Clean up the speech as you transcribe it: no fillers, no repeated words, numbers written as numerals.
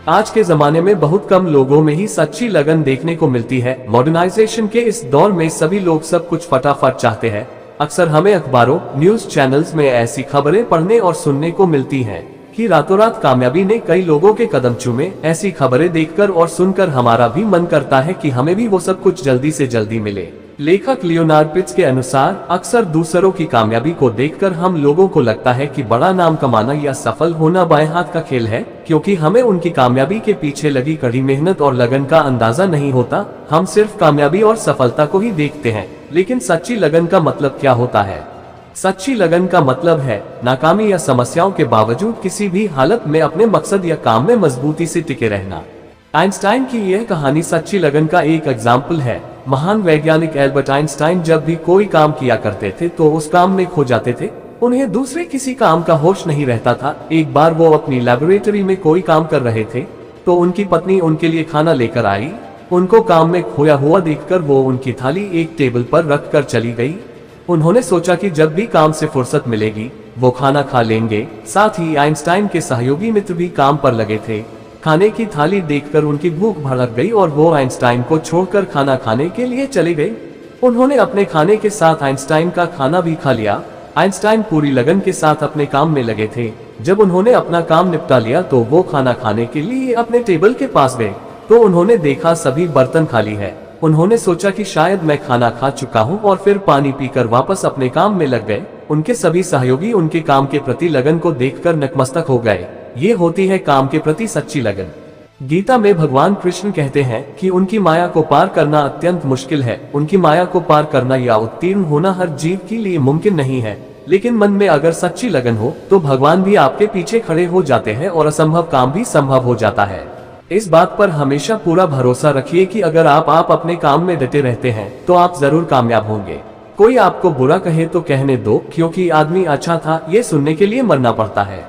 आज के जमाने में बहुत कम लोगों में ही सच्ची लगन देखने को मिलती है। मॉडर्नाइजेशन के इस दौर में सभी लोग सब कुछ फटाफट चाहते हैं। अक्सर हमें अखबारों, न्यूज चैनल्स में ऐसी खबरें पढ़ने और सुनने को मिलती हैं कि रातों रात कामयाबी ने कई लोगों के कदम चूमे। ऐसी खबरें देखकर और सुनकर हमारा भी मन करता है कि हमें भी वो सब कुछ जल्दी से जल्दी मिले। लेखक लियोनार्ड पिट्स के अनुसार अक्सर दूसरों की कामयाबी को देखकर हम लोगों को लगता है कि बड़ा नाम कमाना या सफल होना बाएं हाथ का खेल है, क्योंकि हमें उनकी कामयाबी के पीछे लगी कड़ी मेहनत और लगन का अंदाजा नहीं होता। हम सिर्फ कामयाबी और सफलता को ही देखते हैं, लेकिन सच्ची लगन का मतलब क्या होता है? सच्ची लगन का मतलब है नाकामी या समस्याओं के बावजूद किसी भी हालत में अपने मकसद या काम में मजबूती से टिके रहना। आइंस्टाइन की यह कहानी सच्ची लगन का एक एग्जाम्पल है। महान वैज्ञानिक एल्बर्ट आइंस्टाइन जब भी कोई काम किया करते थे तो उस काम में खो जाते थे। उन्हें दूसरे किसी काम का होश नहीं रहता था। एक बार वो अपनी लैबोरेटरी में कोई काम कर रहे थे तो उनकी पत्नी उनके लिए खाना लेकर आई। उनको काम में खोया हुआ देखकर वो उनकी थाली एक टेबल पर रख कर चली गई। उन्होंने सोचा कि जब भी काम से फुर्सत मिलेगी वो खाना खा लेंगे। साथ ही आइंस्टाइन के सहयोगी मित्र भी काम पर लगे थे। खाने की थाली देखकर उनकी भूख भड़क गई और वो आइंस्टाइन को छोड़कर खाना खाने के लिए चले गए। उन्होंने अपने खाने के साथ आइंस्टाइन का खाना भी खा लिया। आइंस्टाइन पूरी लगन के साथ अपने काम में लगे थे। जब उन्होंने अपना काम निपटा लिया तो वो खाना खाने के लिए अपने टेबल के पास गए तो उन्होंने देखा सभी बर्तन खाली है। उन्होंने सोचा कि शायद मैं खाना खा चुका हूं और फिर पानी पीकर वापस अपने काम में लग गए। उनके सभी सहयोगी उनके काम के प्रति लगन को देखकर नतमस्तक हो गए। ये होती है काम के प्रति सच्ची लगन। गीता में भगवान कृष्ण कहते हैं कि उनकी माया को पार करना अत्यंत मुश्किल है। उनकी माया को पार करना या उत्तीर्ण होना हर जीव के लिए मुमकिन नहीं है, लेकिन मन में अगर सच्ची लगन हो तो भगवान भी आपके पीछे खड़े हो जाते हैं और असंभव काम भी संभव हो जाता है। इस बात पर हमेशा पूरा भरोसा रखिए कि अगर आप अपने काम में डटे रहते हैं तो आप जरूर कामयाब होंगे। कोई आपको बुरा कहे तो कहने दो, क्योंकि आदमी अच्छा था ये सुनने के लिए मरना पड़ता है।